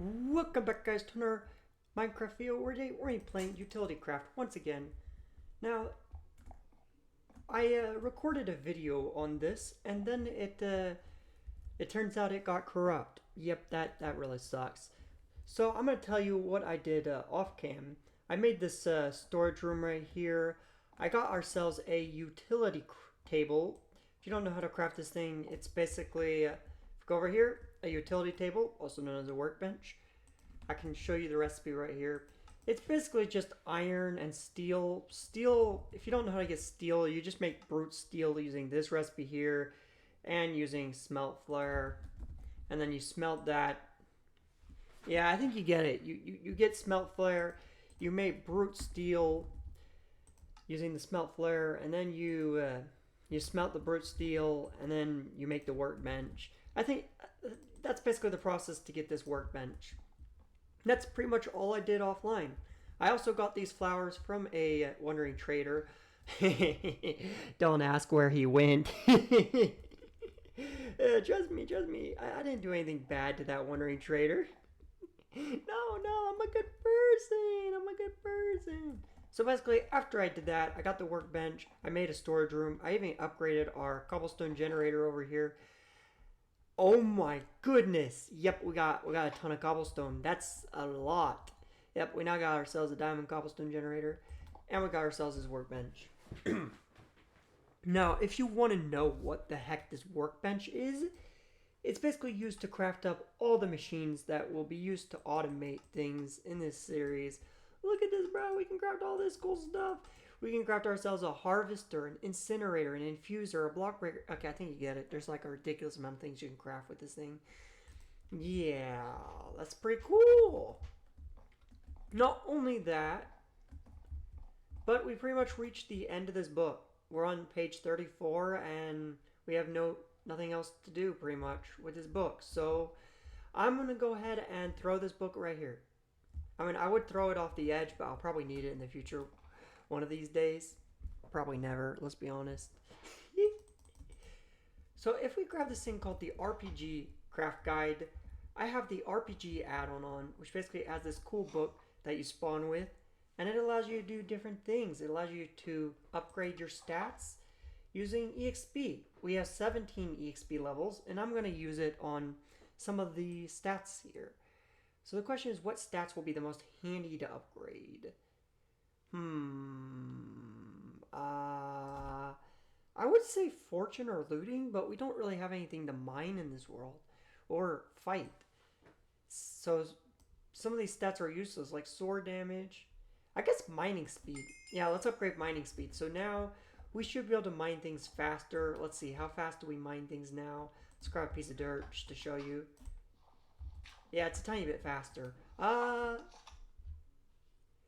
Welcome back, guys, to another Minecraft video. We're going to be playing UtilityCraft once again. Now, I recorded a video on this, and then it turns out it got corrupt. Yep, that really sucks. So I'm going to tell you what I did off cam. I made this storage room right here. I got ourselves a utility table. If you don't know how to craft this thing, it's basically go over here, a utility table, also known as a workbench. I can show you the recipe right here. It's basically just iron and steel. Steel, if you don't know how to get steel, you just make brute steel using this recipe here and using smelt flare. And then you smelt that. Yeah, I think you get it. You get smelt flare. You make brute steel using the smelt flare, and then you smelt the brute steel, and then you make the workbench. I think that's basically the process to get this workbench. That's pretty much all I did offline. I also got these flowers from a wandering trader. Don't ask where he went. Trust me. I didn't do anything bad to that wandering trader. No, I'm a good person. So basically, after I did that, I got the workbench. I made a storage room. I even upgraded our cobblestone generator over here. Oh my goodness! Yep, we got a ton of cobblestone. That's a lot. Yep, we now got ourselves a diamond cobblestone generator, and we got ourselves this workbench. Now, if you want to know what the heck this workbench is, it's basically used to craft up all the machines that will be used to automate things in this series. Look at this, bro. We can craft all this cool stuff. We can craft ourselves a harvester, an incinerator, an infuser, a block breaker. Okay, I think you get it. There's like a ridiculous amount of things you can craft with this thing. Yeah, that's pretty cool. Not only that, but we pretty much reached the end of this book. We're on page 34, and we have nothing else to do pretty much with this book. So I'm going to go ahead and throw this book right here. I mean, I would throw it off the edge, but I'll probably need it in the future one of these days. Probably never, let's be honest. So if we grab this thing called the RPG Craft Guide, I have the RPG add-on on, which basically adds this cool book that you spawn with, and it allows you to do different things. It allows you to upgrade your stats using EXP. We have 17 EXP levels, and I'm going to use it on some of the stats here. So the question is, what stats will be the most handy to upgrade? I would say fortune or looting, but we don't really have anything to mine in this world or fight. So some of these stats are useless, like sword damage. I guess mining speed. Yeah, let's upgrade mining speed. So now we should be able to mine things faster. Let's see, how fast do we mine things now? Let's grab a piece of dirt just to show you. Yeah, it's a tiny bit faster.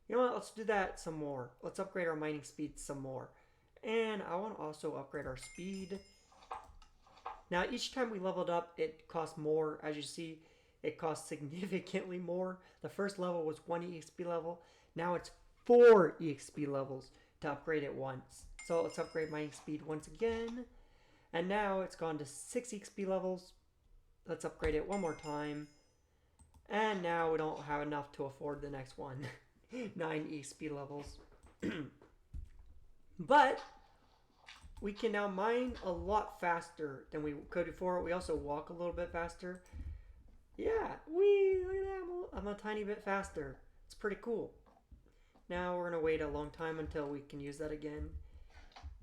You know what? Let's do that some more. Let's upgrade our mining speed some more. And I want to also upgrade our speed. Now, each time we leveled up, it costs more. As you see, it costs significantly more. The first level was 1 EXP level. Now it's 4 EXP levels to upgrade it once. So let's upgrade mining speed once again. And now it's gone to 6 EXP levels. Let's upgrade it one more time. And now we don't have enough to afford the next one. 9 EXP levels. But we can now mine a lot faster than we could before. We also walk a little bit faster. Yeah, look at that. I'm a tiny bit faster. It's pretty cool. Now we're going to wait a long time until we can use that again.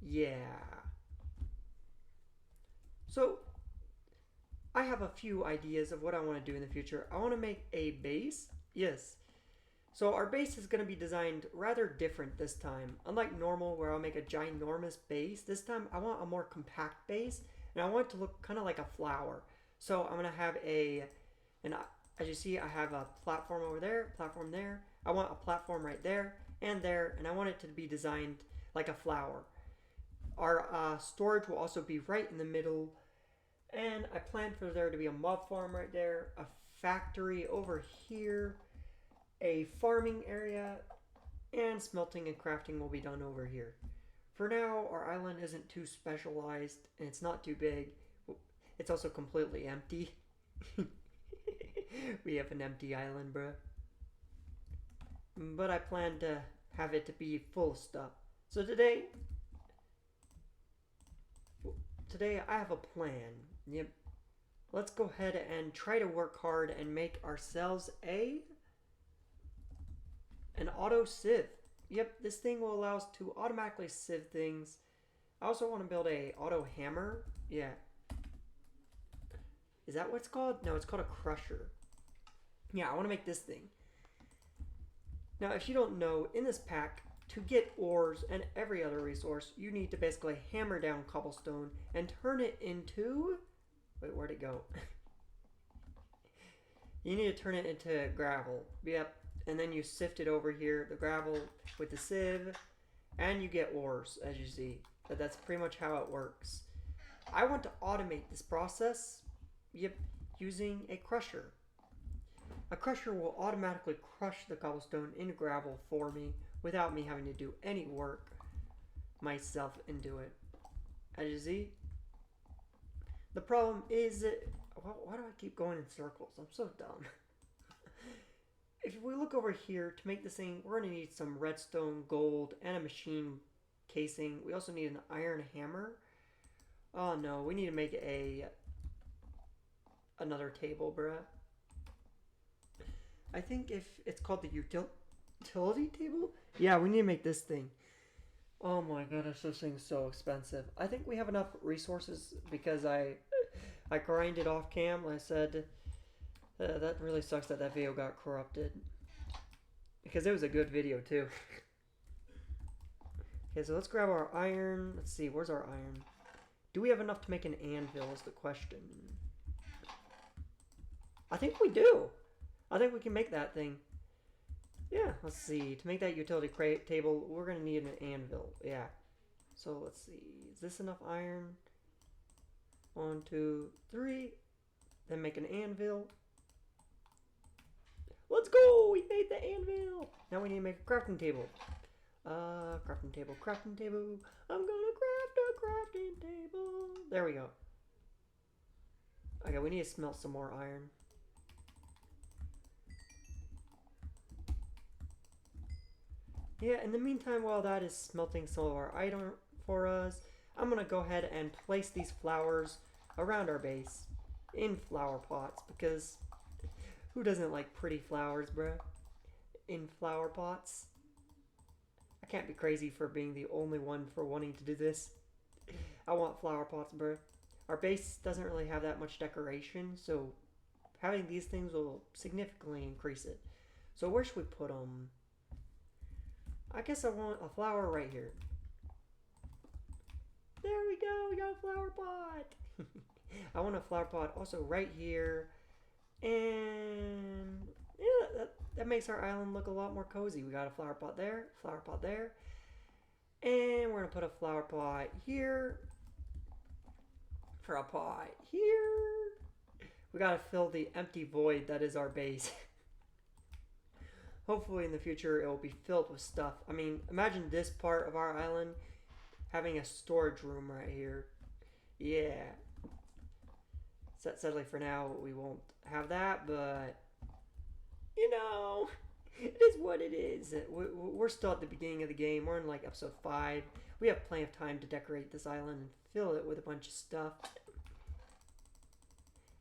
Yeah. So I have a few ideas of what I want to do in the future. I want to make a base. Yes. So our base is going to be designed rather different this time. Unlike normal, where I'll make a ginormous base, this time I want a more compact base, and I want it to look kind of like a flower. So I'm going to have as you see, I have a platform over there, platform there. I want a platform right there, and I want it to be designed like a flower. Our storage will also be right in the middle, and I plan for there to be a mob farm right there, a factory over here, a farming area, and smelting and crafting will be done over here. For now, our island isn't too specialized, and it's not too big. It's also completely empty. We have an empty island, bruh. But I plan to have it to be full of stuff. So today I have a plan. Yep. Let's go ahead and try to work hard and make ourselves an auto sieve. Yep, this thing will allow us to automatically sieve things. I also want to build a auto hammer. Yeah. Is that what it's called? No, it's called a crusher. Yeah, I want to make this thing. Now, if you don't know, in this pack, to get ores and every other resource, you need to basically hammer down cobblestone and turn it into... Wait, where'd it go? You need to turn it into gravel. Yep. And then you sift it over here, the gravel with the sieve, and you get ores, as you see. But that's pretty much how it works. I want to automate this process, yep, using a crusher. A crusher will automatically crush the cobblestone into gravel for me without me having to do any work myself and do it. As you see, the problem is that, why do I keep going in circles? I'm so dumb. If we look over here, to make this thing, we're going to need some redstone, gold, and a machine casing. We also need an iron hammer. Oh no, we need to make another table, bruh. I think if it's called the utility table? Yeah, we need to make this thing. Oh my goodness, this thing's so expensive. I think we have enough resources because I grinded off cam. Like I said, that really sucks that video got corrupted. Because it was a good video too. Okay, so let's grab our iron. Let's see, where's our iron? Do we have enough to make an anvil is the question. I think we do. I think we can make that thing. Yeah, let's see. To make that utility table, we're going to need an anvil. Yeah. So let's see. Is this enough iron? 1, 2, 3. Then make an anvil. Let's go! We made the anvil! Now we need to make a crafting table. Crafting table, crafting table. I'm gonna craft a crafting table. There we go. Okay, we need to smelt some more iron. Yeah, in the meantime, while that is smelting some of our iron for us, I'm gonna go ahead and place these flowers around our base in flower pots, because who doesn't like pretty flowers, bruh? In flower pots. I can't be crazy for being the only one for wanting to do this. I want flower pots, bruh. Our base doesn't really have that much decoration, so having these things will significantly increase it. So where should we put them? I guess I want a flower right here. There we go, we got a flower pot. I want a flower pot also right here. And yeah, that makes our island look a lot more cozy. We got a flower pot there, and we're gonna put a flower pot here, for a pot here. We gotta fill the empty void that is our base. Hopefully in the future it will be filled with stuff. I mean, imagine this part of our island having a storage room right here. Yeah. Sadly for now we won't have that, but you know, it is what it is. We're still at the beginning of the game. We're in like episode 5. We have plenty of time to decorate this island and fill it with a bunch of stuff.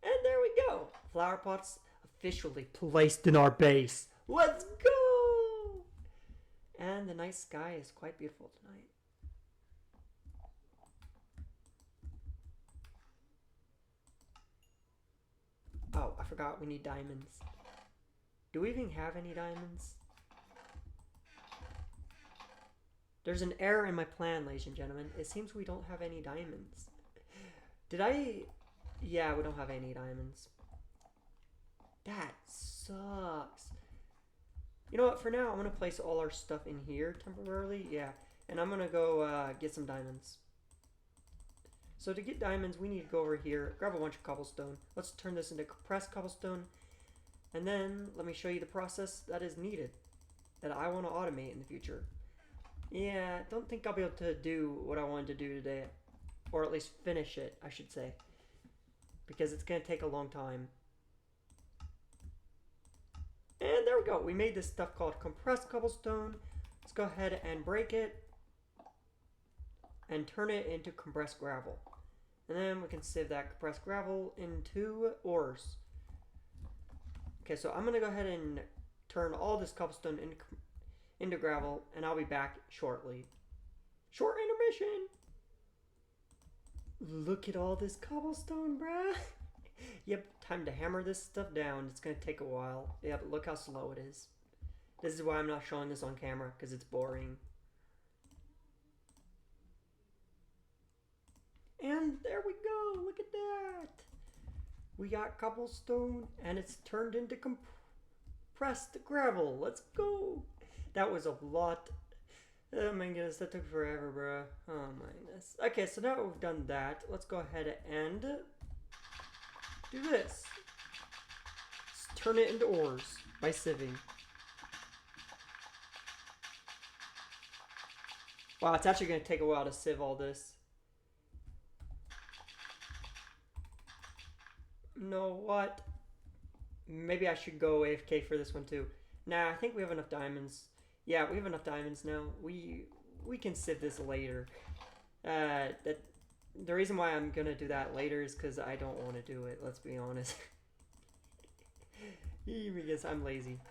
And there we go. Flower pots officially placed in our base. Let's go! And the night sky is quite beautiful tonight. Oh, I forgot we need diamonds. Do we even have any diamonds? There's an error in my plan, ladies and gentlemen. It seems we don't have any diamonds. Did I... Yeah, we don't have any diamonds. That sucks. You know what? For now, I'm going to place all our stuff in here temporarily. Yeah. And I'm going to go get some diamonds. So to get diamonds, we need to go over here, grab a bunch of cobblestone. Let's turn this into compressed cobblestone. And then let me show you the process that is needed, that I want to automate in the future. Yeah, don't think I'll be able to do what I wanted to do today. Or at least finish it, I should say. Because it's going to take a long time. And there we go. We made this stuff called compressed cobblestone. Let's go ahead and break it and turn it into compressed gravel. And then we can sieve that compressed gravel into ores. Okay, so I'm going to go ahead and turn all this cobblestone into gravel, and I'll be back shortly. Short intermission! Look at all this cobblestone, bruh! Yep, time to hammer this stuff down. It's going to take a while. Yeah, but look how slow it is. This is why I'm not showing this on camera, because it's boring. And there we go! Look at that! We got cobblestone, and it's turned into compressed gravel. Let's go! That was a lot. Oh my goodness, that took forever, bro. Oh my goodness. Okay, so now we've done that, let's go ahead and do this. Let's turn it into ores by sieving. Wow, it's actually going to take a while to sieve all this. Know what? Maybe I should go AFK for this one too. Nah, I think we have enough diamonds. Yeah, we have enough diamonds now. We can sieve this later. The reason why I'm gonna do that later is because I don't want to do it. Let's be honest. Because I'm lazy.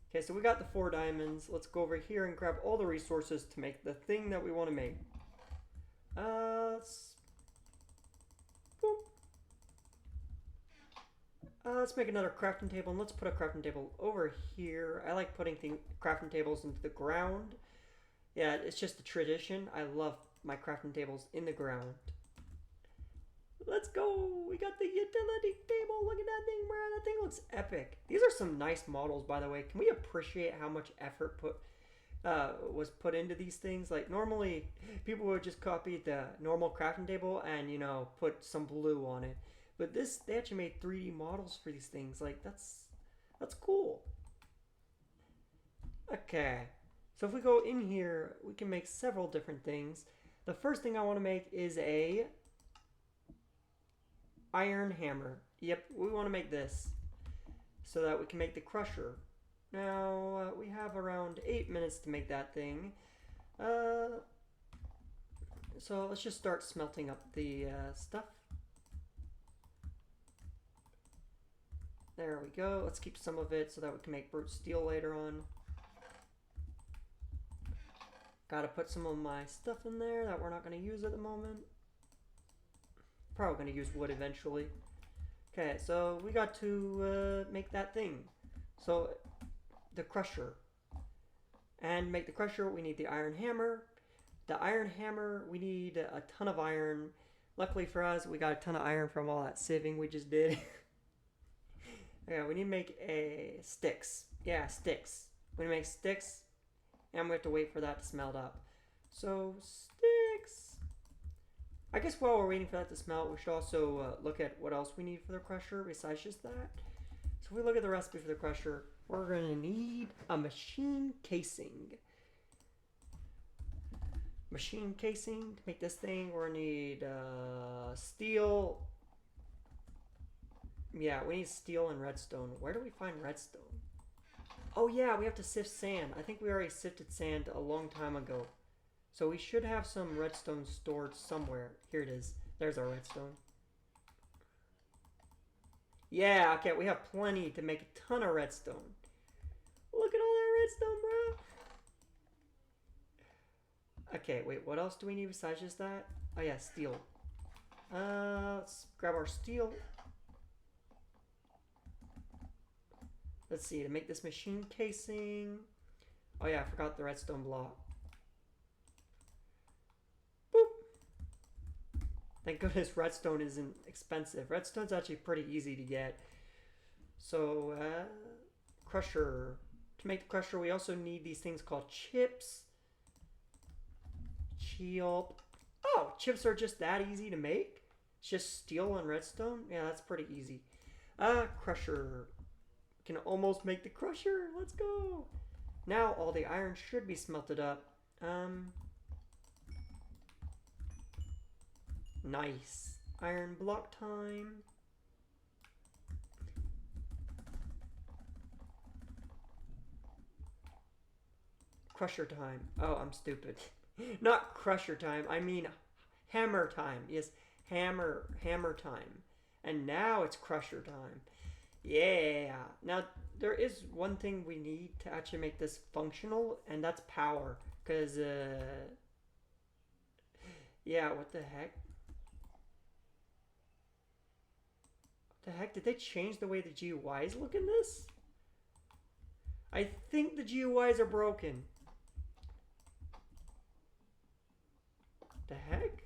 Okay, so we got the 4 diamonds. Let's go over here and grab all the resources to make the thing that we want to make. Let's make another crafting table, and let's put a crafting table over here. I like putting crafting tables into the ground. Yeah, it's just a tradition. I love my crafting tables in the ground. Let's go! We got the utility table. Look at that thing, bro. That thing looks epic. These are some nice models, by the way. Can we appreciate how much effort was put into these things? Like, normally, people would just copy the normal crafting table and, you know, put some blue on it. But they actually made 3D models for these things. Like, that's cool. Okay. So if we go in here, we can make several different things. The first thing I want to make is a iron hammer. Yep, we want to make this so that we can make the crusher. Now, we have around 8 minutes to make that thing. So let's just start smelting up the stuff. There we go. Let's keep some of it so that we can make brute steel later on. Gotta put some of my stuff in there that we're not going to use at the moment. Probably going to use wood eventually. Okay, so we got to make that thing. So, the crusher. And make the crusher, we need the iron hammer. The iron hammer, we need a ton of iron. Luckily for us, we got a ton of iron from all that sieving we just did. Yeah, we need to make sticks. Yeah, sticks. We need to make sticks, and we have to wait for that to smelt up. So, sticks. I guess while we're waiting for that to smelt, we should also look at what else we need for the crusher besides just that. So if we look at the recipe for the crusher, we're going to need a machine casing. Machine casing to make this thing. We're going to need steel. Yeah, we need steel and redstone. Where do we find redstone? Oh yeah, we have to sift sand. I think we already sifted sand a long time ago. So we should have some redstone stored somewhere. Here it is. There's our redstone. Yeah, okay, we have plenty to make a ton of redstone. Look at all that redstone, bro. Okay, wait, what else do we need besides just that? Oh yeah, steel. Let's grab our steel. Let's see, to make this machine casing. Oh yeah, I forgot the redstone block. Boop. Thank goodness redstone isn't expensive. Redstone's actually pretty easy to get. So, crusher. To make the crusher, we also need these things called chips. Oh, chips are just that easy to make? It's just steel and redstone? Yeah, that's pretty easy. Crusher. Can almost make the crusher. Let's go. Now all the iron should be smelted up. Nice. Iron block time. Crusher time. Oh, I'm stupid. Not crusher time. I mean hammer time. Yes, hammer time. And now it's crusher time. Yeah. Now there is one thing we need to actually make this functional, and that's power. Cause yeah, what the heck? What the heck? Did they change the way the GUIs look in this? I think the GUIs are broken. The heck?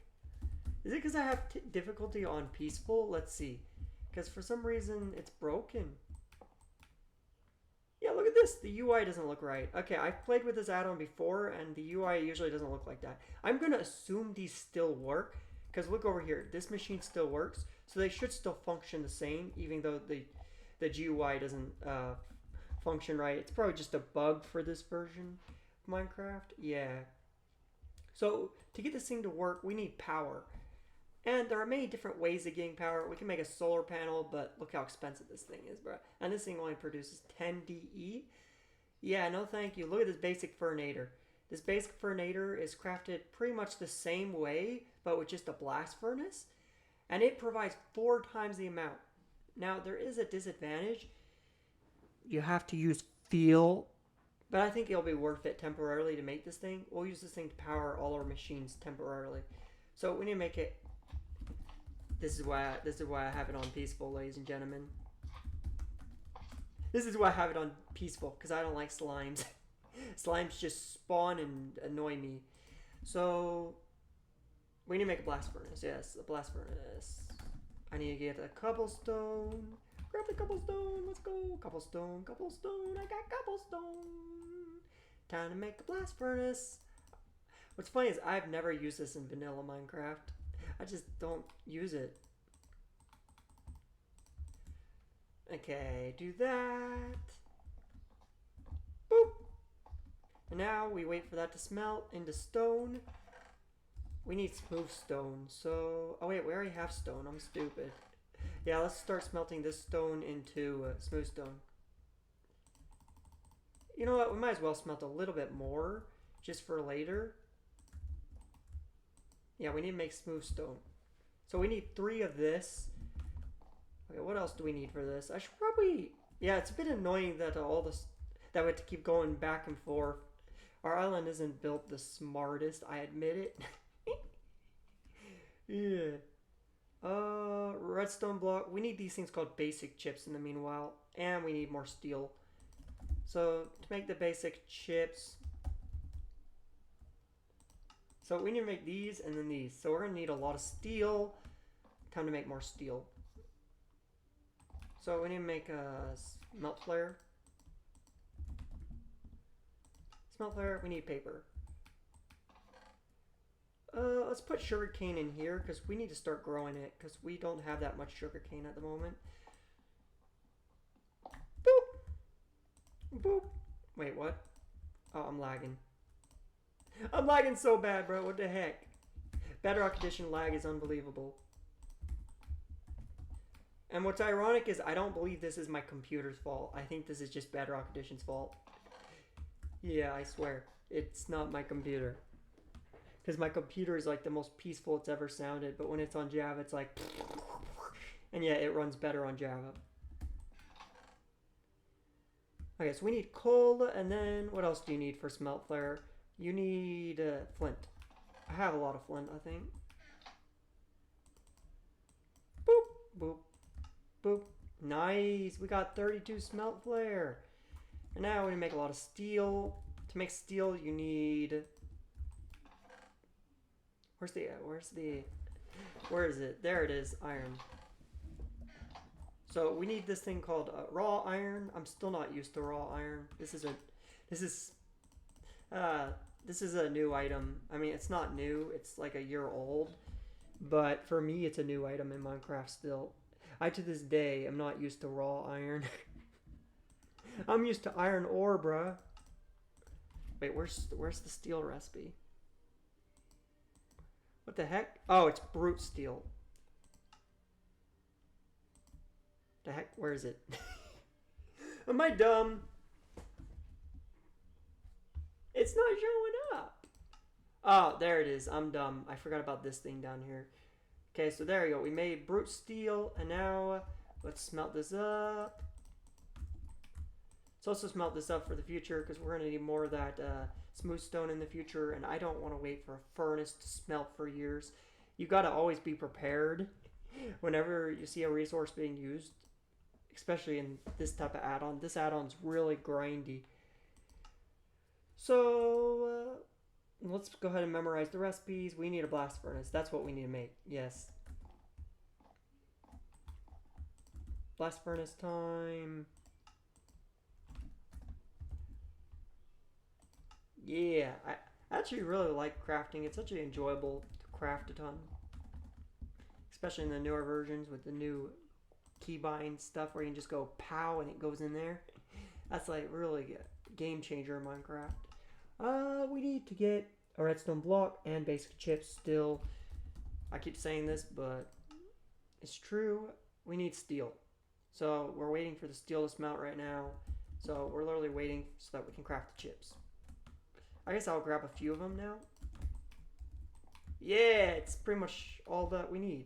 Is it because I have difficulty on peaceful? Let's see. Because for some reason it's broken. Yeah, look at this. The UI doesn't look right. Okay, I've played with this add-on before, and the UI usually doesn't look like that. I'm going to assume these still work, because look over here. This machine still works, so they should still function the same, even though the GUI doesn't function right. It's probably just a bug for this version of Minecraft. Yeah. So to get this thing to work, we need power. And there are many different ways of getting power. We can make a solar panel, but look how expensive this thing is, bro. And this thing only produces 10 DE. Yeah, no thank you. Look at this basic furnator. This basic furnator is crafted pretty much the same way, but with just a blast furnace. And it provides 4 times the amount. Now, there is a disadvantage. You have to use fuel, but I think it'll be worth it temporarily to make this thing. We'll use this thing to power all our machines temporarily. So we need to make it. This is why I have it on peaceful, ladies and gentlemen. This is why I have it on peaceful, because I don't like slimes. Slimes just spawn and annoy me. So we need to make a blast furnace. Yes, a blast furnace. I need to get a cobblestone. Grab the cobblestone. Let's go. Cobblestone, cobblestone. I got cobblestone. Time to make a blast furnace. What's funny is I've never used this in vanilla Minecraft. I just don't use it. Okay, do that. Boop. And now we wait for that to smelt into stone. We need smooth stone. So, oh wait, we already have stone. I'm stupid. Yeah, let's start smelting this stone into smooth stone. You know what? We might as well smelt a little bit more just for later. Yeah, we need to make smooth stone. So we need 3 of this. Okay, what else do we need for this? I should probably... Yeah, it's a bit annoying that all this... that we have to keep going back and forth. Our island isn't built the smartest, I admit it. Yeah. Redstone block. We need these things called basic chips in the meanwhile. And we need more steel. So, to make the basic chips... So we need to make these and then these. So we're going to need a lot of steel. Time to make more steel. So we need to make a smelt flare. Smelt flare, we need paper. Let's put sugarcane in here because we need to start growing it because we don't have that much sugarcane at the moment. Boop! Boop! Wait, what? Oh, I'm lagging. I'm lagging so bad, bro. What the heck? Bedrock Edition lag is unbelievable. And what's ironic is I don't believe this is my computer's fault. I think this is just Bedrock Edition's fault. Yeah, I swear. It's not my computer. Because my computer is like the most peaceful it's ever sounded. But when it's on Java, it's like... And yeah, it runs better on Java. Okay, so we need coal. And then what else do you need for smelt flare? You need flint. I have a lot of flint, I think. Boop, boop, boop. Nice. We got 32 smelt flare. And now we need to make a lot of steel. To make steel, you need... Where is it? There it is, iron. So we need this thing called raw iron. I'm still not used to raw iron. This is a new item. I mean, it's not new. It's like a year old. But for me, it's a new item in Minecraft still. I, to this day, am not used to raw iron. I'm used to iron ore, bruh. Wait, where's the steel recipe? What the heck? Oh, it's brute steel. The heck? Where is it? Am I dumb? It's not showing up. Oh, there it is. I'm dumb. I forgot about this thing down here. Okay, so there you go. We made brute steel, and now let's smelt this up. Let's also smelt this up for the future because we're going to need more of that smooth stone in the future, and I don't want to wait for a furnace to smelt for years. You got to always be prepared whenever you see a resource being used, especially in this type of add-on. This add-on's really grindy. So let's go ahead and memorize the recipes. We need a blast furnace. That's what we need to make. Yes. Blast furnace time. Yeah, I actually really like crafting. It's actually enjoyable to craft a ton. Especially in the newer versions with the new keybind stuff where you can just go pow and it goes in there. That's like really a game changer in Minecraft. We need to get a redstone block and basic chips still. I keep saying this, but it's true. We need steel. So we're waiting for the steel to smelt right now. So we're literally waiting so that we can craft the chips. I guess I'll grab a few of them now. Yeah, it's pretty much all that we need.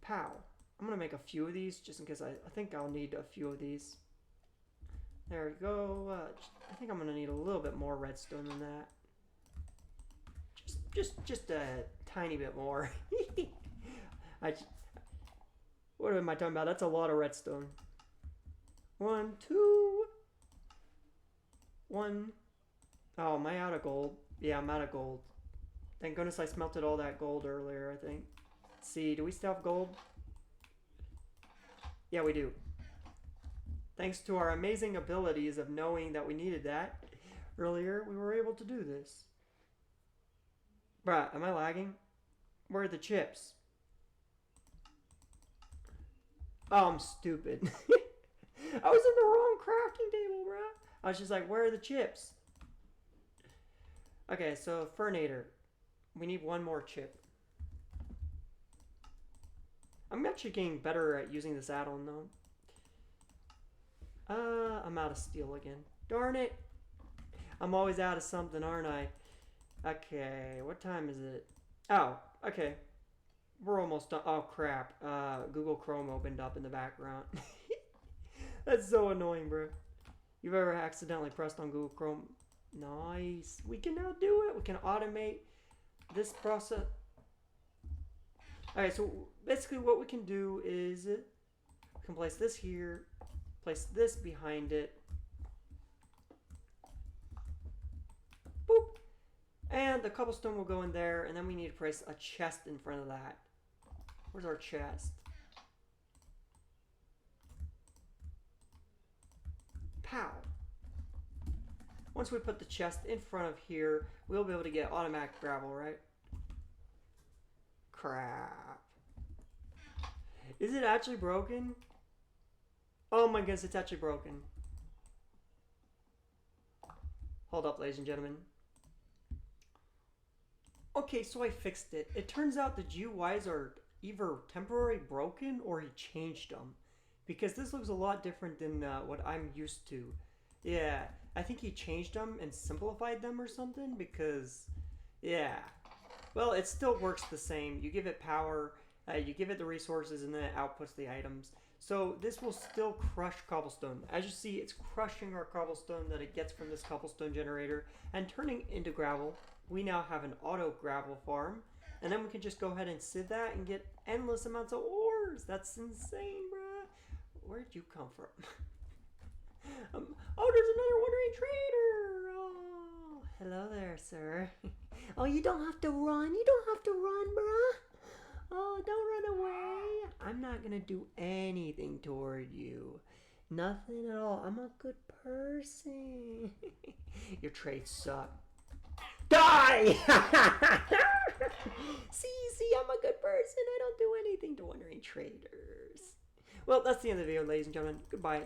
Pow. I'm going to make a few of these just in case I think I'll need a few of these. There we go. I think I'm going to need a little bit more redstone than that. Just a tiny bit more. What am I talking about? That's a lot of redstone. 1, 2... 1. Oh, am I out of gold? Yeah, I'm out of gold. Thank goodness I smelted all that gold earlier, I think. Let's see, do we still have gold? Yeah, we do. Thanks to our amazing abilities of knowing that we needed that earlier, we were able to do this. Bruh, am I lagging? Where are the chips? Oh, I'm stupid. I was in the wrong crafting table, bruh. I was just like, where are the chips? Okay, so Furnator. We need one more chip. I'm actually getting better at using this add-on though. I'm out of steel again. Darn it. I'm always out of something, aren't I? Okay, what time is it? Oh, okay. We're almost done. Oh, crap. Google Chrome opened up in the background. That's so annoying, bro. You've ever accidentally pressed on Google Chrome? Nice. We can now do it. We can automate this process. Alright, so basically what we can do is we can place this here, place this behind it. Boop. And the cobblestone will go in there, and then we need to place a chest in front of that. Where's our chest? Pow. Once we put the chest in front of here, we'll be able to get automatic gravel, right? Crap. Is it actually broken? Oh my goodness, it's actually broken. Hold up, ladies and gentlemen. Okay, so I fixed it. It turns out the GUIs are either temporarily broken or he changed them. Because this looks a lot different than what I'm used to. Yeah, I think he changed them and simplified them or something because, yeah. Well, it still works the same. You give it power, you give it the resources, and then it outputs the items. So this will still crush cobblestone. As you see, it's crushing our cobblestone that it gets from this cobblestone generator and turning into gravel. We now have an auto gravel farm. And then we can just go ahead and sieve that and get endless amounts of ores. That's insane, bruh. Where'd you come from? Oh, there's another wandering trader. Oh, hello there, sir. Oh, you don't have to run. You don't have to run, bruh. Oh, don't run away. I'm not going to do anything toward you. Nothing at all. I'm a good person. Your trades suck. Die! See, I'm a good person. I don't do anything to wandering traders. Well, that's the end of the video, ladies and gentlemen. Goodbye.